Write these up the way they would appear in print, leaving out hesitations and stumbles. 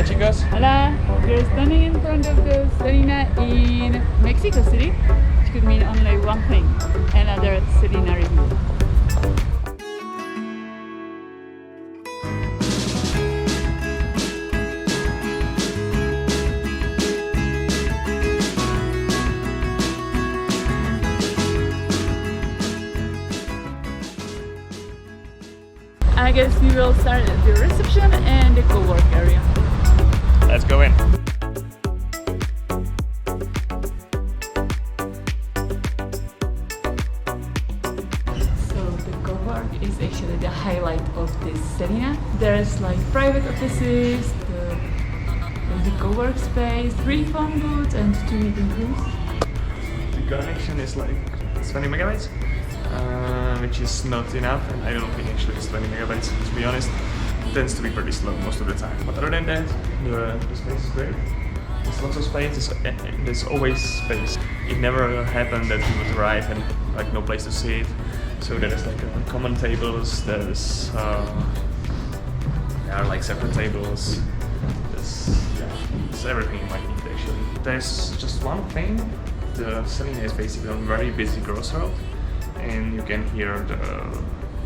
Hola chicos. Hola, we're standing in front of the Selina in Mexico City, which could mean only one thing, another Selina review. I guess we will start at the reception and the co-work area. Let's go in. So the co-work is actually the highlight of this Selina. There's like private offices, the co-work space, 3 phone booths and 2 meeting rooms. The connection is like 20 megabytes, which is not enough, and I don't think actually it's 20 megabytes, to be honest. It tends to be pretty slow most of the time. But other than that, the space is great. There's lots of space, there's always space. It never happened that you would arrive and like no place to sit. So there's like common tables, there are like separate tables. It's everything you might need actually. There's just one thing. The Selina is basically on a very busy crossroad, and you can hear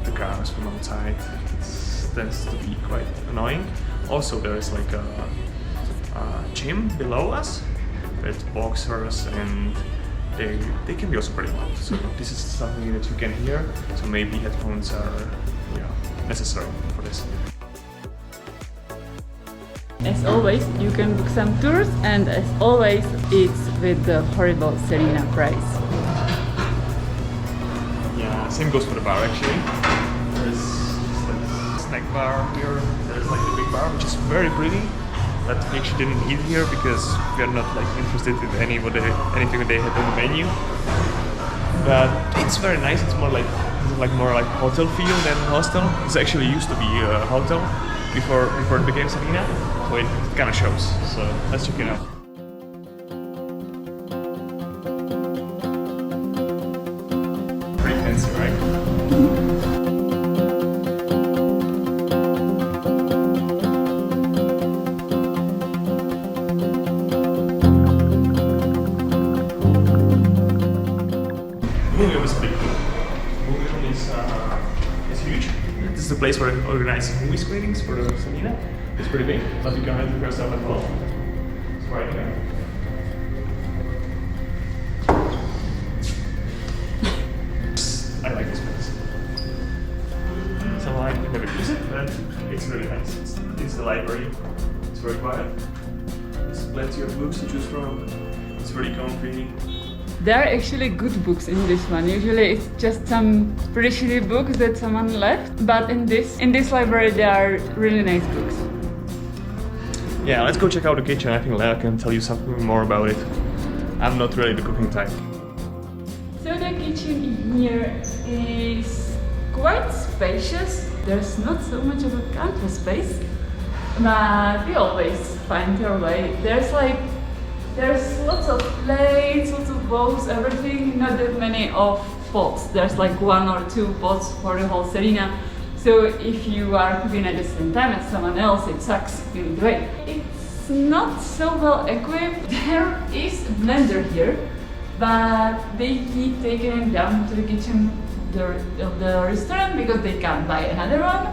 the cars from outside. It tends to be quite annoying. Also, there is like a gym below us with boxers, and they can be also pretty loud. So this is something that you can hear. So maybe headphones are necessary for this. As always, you can book some tours, and as always, it's with the horrible Selina price. Yeah, same goes for the bar actually. There's like a snack bar here. There's like the big bar, which is very pretty. But we actually didn't eat here because we are not like interested in anything that they have on the menu. But it's very nice. It's more like hotel feel than hostel. It's actually used to be a hotel before it became Selina, so it kind of shows. So let's check it out. Pretty fancy, right? Movie room is big. Movie room is huge. This is the place where I organize movie screenings for the Selina. It's pretty big, but you can rent it yourself as well. It's right here. I like this place. So I never use it, but it's really nice. It's the library. It's very quiet. There's plenty of books to choose from. It's really comfy. There are actually good books in this one. Usually it's just some pretty shitty books that someone left, but in this library there are really nice books. Yeah, let's go check out the kitchen. I think Lea can tell you something more about it. I'm not really the cooking type. So the kitchen in here is quite spacious. There's not so much of a counter space, but we always find our way. There's lots of plates, lots of bowls, everything, not that many of pots. There's like 1 or 2 pots for the whole Selina. So if you are cooking at the same time as someone else, it sucks in a way. It's not so well equipped. There is a blender here, but they keep taking it down to the kitchen of the restaurant because they can't buy another one.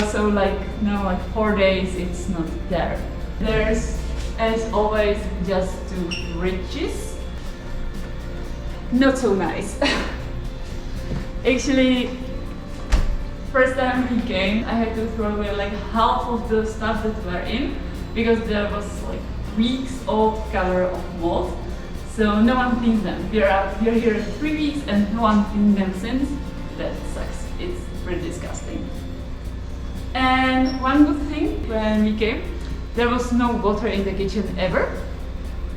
So like now, like 4 days, it's not there. There's, as always, just 2 fridges. Not so nice. Actually, first time we came, I had to throw away like half of the stuff that were in because there was like weeks old cover of mold. So no one cleaned them. We're here 3 weeks and no one cleaned them since. That sucks. It's pretty disgusting. And one good thing, when we came, there was no water in the kitchen ever.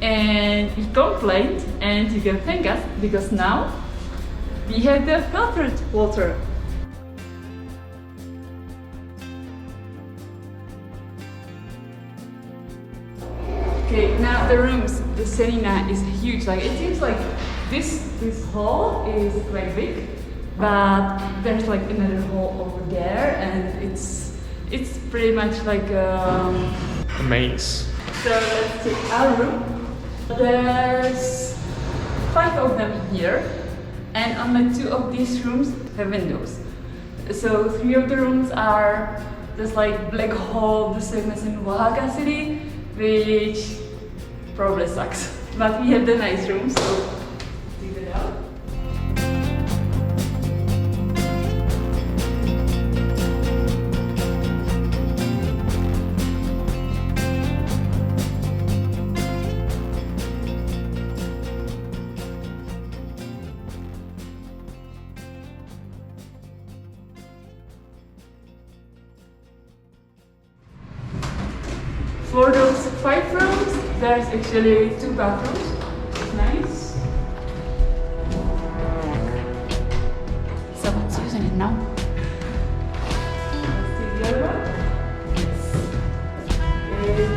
And we complained, and you can thank us because now we have the filtered water. Okay, now the rooms. The Selina is huge. Like it seems like this hall is quite big, but there's like another hall over there, and it's pretty much like. maze. So let's check our room. There's 5 of them here, and only 2 of these rooms have windows. So 3 of the rooms are just like black hole, the same as in Oaxaca City, which probably sucks. But we have the nice rooms, so leave it out. For those 5 rooms, there's actually 2 bathrooms. Nice. Someone's using it now. Let's take the other one.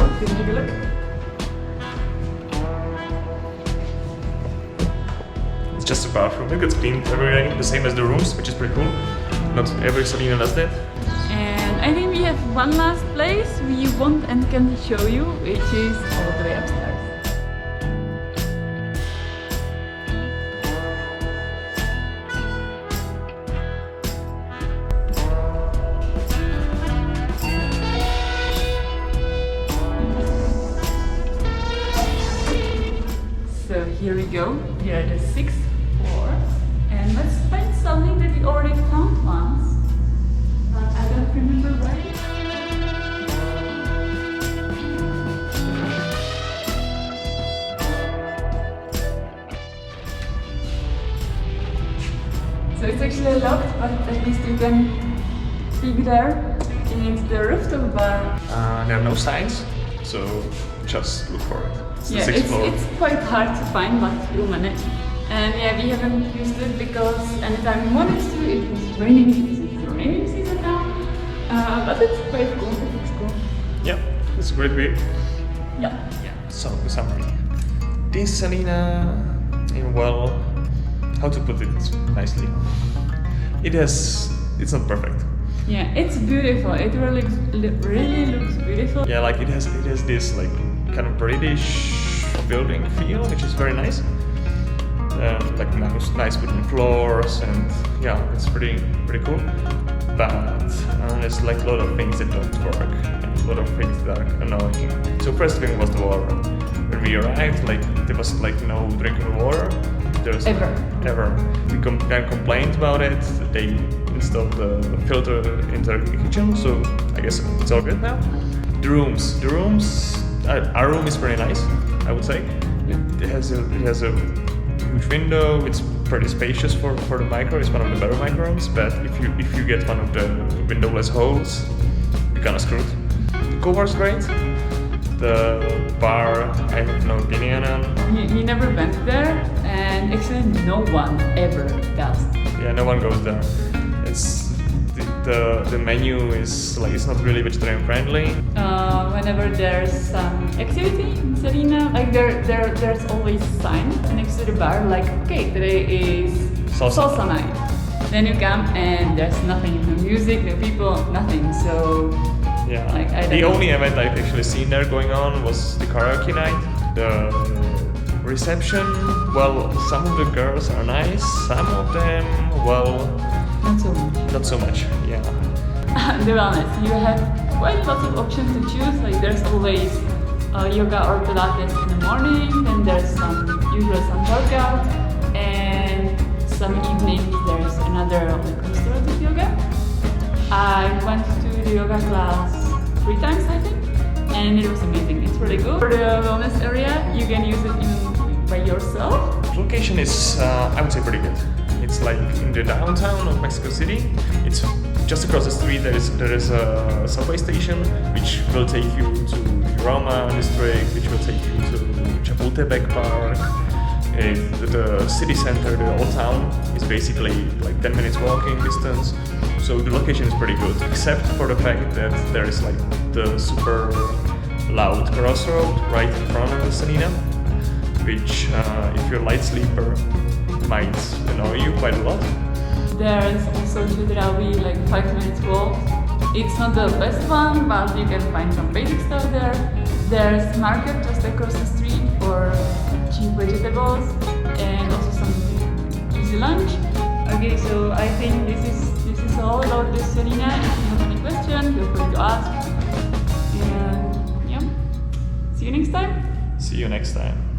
Okay, take a look. It's just a bathroom. It gets cleaned every day, the same as the rooms, which is pretty cool. Not every Selina does that. And I think we have one last place we want and can show you, which is all the way upstairs. So here we go, we are at the 6th floor, and let's find something that we already found once, but I don't remember right. So it's actually locked, but at least you can peek there, and it's the rooftop bar. There are no signs, so just look for it. It's Yeah, the 6th floor. it's quite hard to find, but we'll manage. And yeah, we haven't used it because anytime we wanted to, it was raining because it's the raining season now. But it's quite cool, it looks cool. Yeah, it's a great view. Yeah. So, in summary, this Selina, well, how to put it nicely? It's not perfect. Yeah, it's beautiful. It really looks beautiful. Yeah, like it has this like kind of British building feel, which is very nice. Like nice wooden floors, and yeah, it's pretty cool. But there's like a lot of things that don't work, and a lot of things that are annoying. So first thing was the water. When we arrived, like there was like no drinking water. There's Ever. We kind of complained about it. They installed the filter into the kitchen, so I guess it's all good now. The rooms. Our room is pretty nice, I would say. It has a huge window. It's pretty spacious for the micro. It's one of the better micro rooms. But if you get one of the windowless holes, you're kinda screwed. The cover's great. The bar, I have no opinion on. We never went there, and actually no one ever does. Yeah, no one goes there. It's the menu is like it's not really vegetarian friendly. Whenever there's some activity in Selina, like there's always a sign next to the bar, like okay, today is salsa night. Then you come and there's nothing, no music, no people, nothing. So yeah, like, I don't the know. only event I've actually seen there going on was the karaoke night. The reception, well, some of the girls are nice, some of them, well, not so much. not so much. Yeah. To be honest, you have quite lots of options to choose. Like there's always yoga or Pilates in the morning, then there's usually some workout, and some evenings there's another like restorative yoga. I went to the yoga class 3 times, I think, and it was amazing. It's really good. For the wellness area, you can use it even by yourself. The location is, I would say, pretty good. It's like in the downtown of Mexico City. It's just across the street. There is a subway station which will take you to Roma district, which will take you to Chapultepec Park. The city center, the old town, is basically like 10 minutes walking distance. So the location is pretty good, except for the fact that there is like the super loud crossroad right in front of the Selina, which if you're a light sleeper might annoy you quite a lot. There's also Chedraui, like 5 minutes walk. It's not the best one, but you can find some basic stuff there. There's market just across the street for cheap vegetables and also some easy lunch. Okay, so I think this is all about this Selina. If you have any question, feel free to ask. And yeah, see you next time. See you next time.